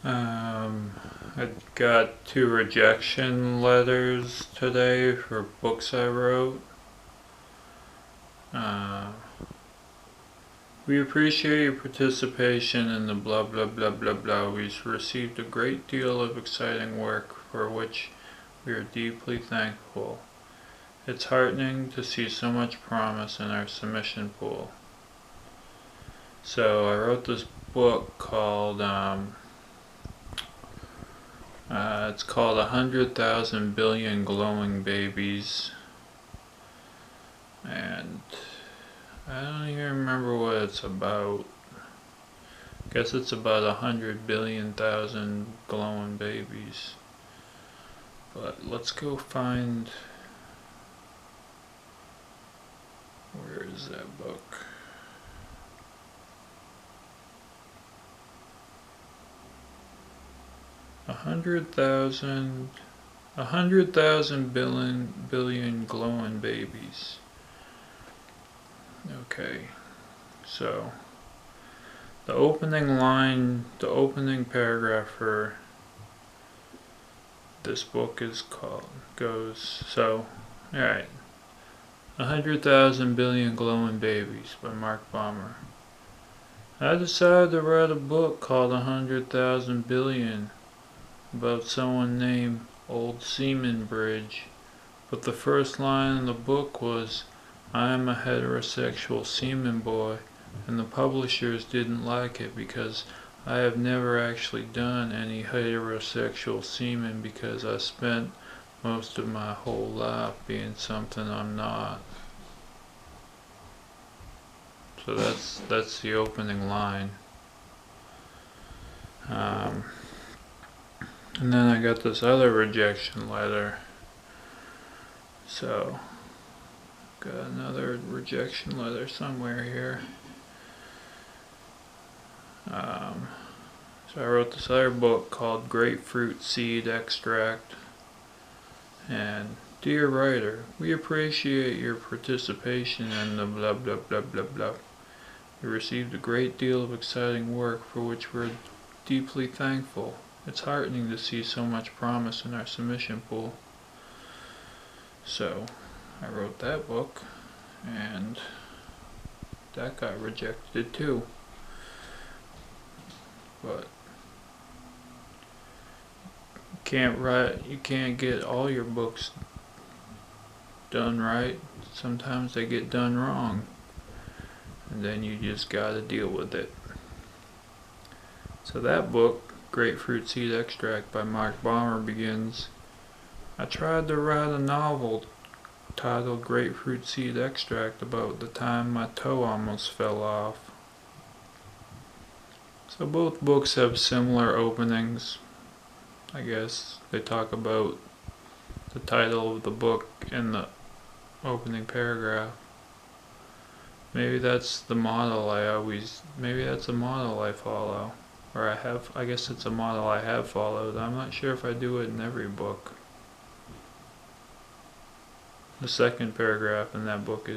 Um, I got 2 rejection letters today for books I wrote. Uh, we appreciate your participation in the blah blah blah blah blah. We've received a great deal of exciting work for which we are deeply thankful. It's heartening to see so much promise in our submission pool. So I wrote this book called it's called 100,000 Billion Glowing Babies, and I don't even remember what it's about. I guess it's about 100 billion thousand glowing babies. But let's go find, where is that book? A hundred thousand billion glowing babies. Okay, so the opening paragraph for this book goes so. Alright, 100,000 Billion Glowing Babies by Mark Balmer. I decided to write a book called 100,000 Billion about someone named Old Seaman Bridge, but the first line in the book was, I am a heterosexual seaman boy, and the publishers didn't like it because I have never actually done any heterosexual seaman because I spent most of my whole life being something I'm not. So that's the opening line. And then I got this other rejection letter. So, got another rejection letter somewhere here. So I wrote this other book called Grapefruit Seed Extract. And, dear writer, we appreciate your participation in the blah blah blah blah blah. We received a great deal of exciting work for which we're deeply thankful. It's heartening to see so much promise in our submission pool. So, I wrote that book, and that got rejected too. But you can't get all your books done right. Sometimes they get done wrong, and then you just gotta deal with it. So that book, Grapefruit Seed Extract by Mark Balmer, begins, I tried to write a novel titled Grapefruit Seed Extract about the time my toe almost fell off. So both books have similar openings. I guess they talk about the title of the book in the opening paragraph. Maybe that's the model I follow. Or I guess it's a model I have followed. I'm not sure if I do it in every book. The second paragraph in that book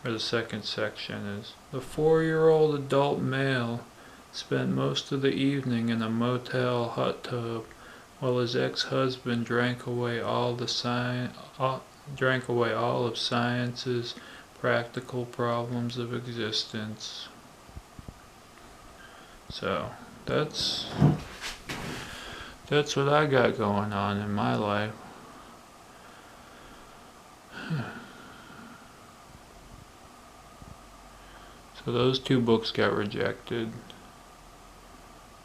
the second section is, the 4-year-old adult male spent most of the evening in a motel hot tub while his ex-husband drank away all of science's practical problems of existence. So, that's what I got going on in my life. So those 2 books got rejected.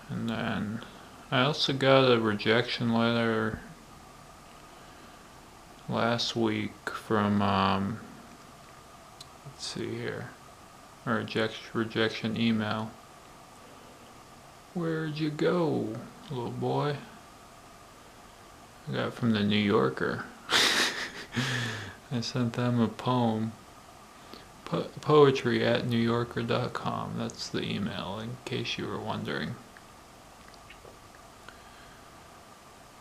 And then I also got a rejection letter last week from, let's see here, a rejection email. Where'd you go, little boy? I got it from the New Yorker. I sent them a poem. Poetry at newyorker.com. That's the email, in case you were wondering.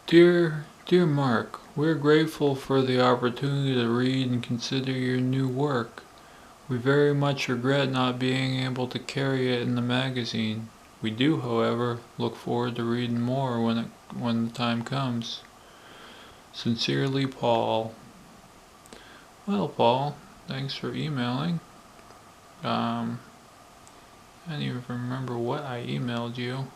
Dear Mark, we're grateful for the opportunity to read and consider your new work. We very much regret not being able to carry it in the magazine. We do, however, look forward to reading more when the time comes. Sincerely, Paul. Well, Paul, thanks for emailing. I don't even remember what I emailed you.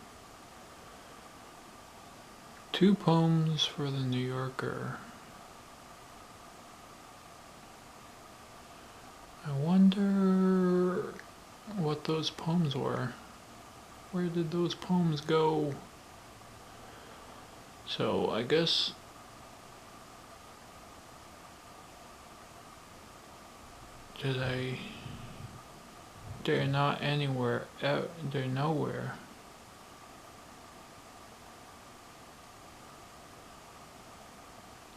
2 poems for the New Yorker. I wonder what those poems were. Where did those poems go? So I guess they're not anywhere. They're nowhere.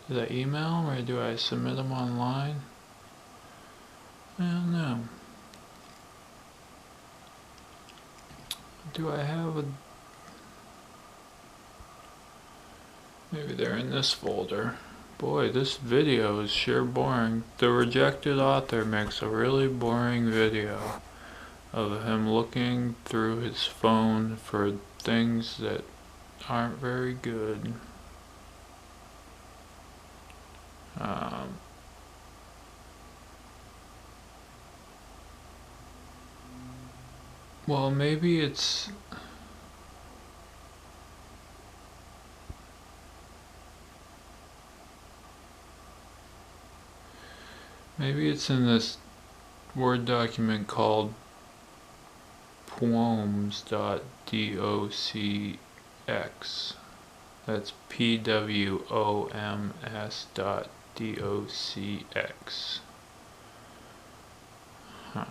Did I email them or do I submit them online? I don't know. Do I have a... Maybe they're in this folder. Boy, this video is sure boring. The Rejected Author makes a really boring video of him looking through his phone for things that aren't very good. Well, maybe it's... Maybe it's in this Word document called poems.docx. That's PWOMS.docx. Huh.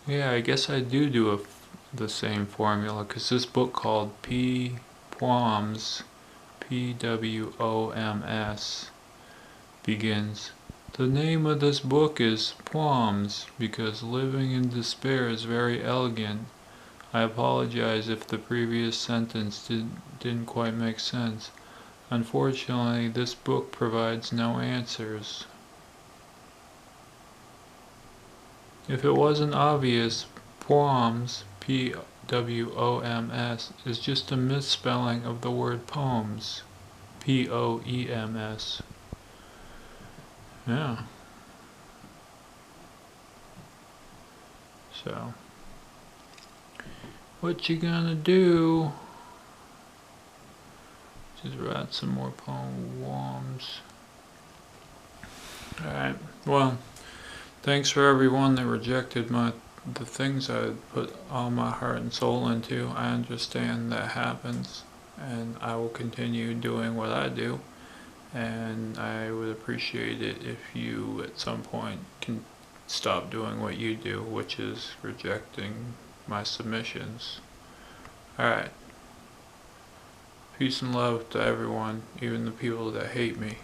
Yeah, I guess I do the same formula, because this book called Poems, PWOMS, begins, "The name of this book is Poems, because living in despair is very elegant. I apologize if the previous sentence didn't quite make sense. Unfortunately, this book provides no answers." If it wasn't obvious, Poems, PWOMS, is just a misspelling of the word poems, POEMS. Yeah. So, what you gonna do? Just write some more poems. Alright, well, thanks for everyone that rejected the things I put all my heart and soul into. I understand that happens, and I will continue doing what I do, and I would appreciate it if you at some point can stop doing what you do, which is rejecting my submissions. Alright. Peace and love to everyone, even the people that hate me.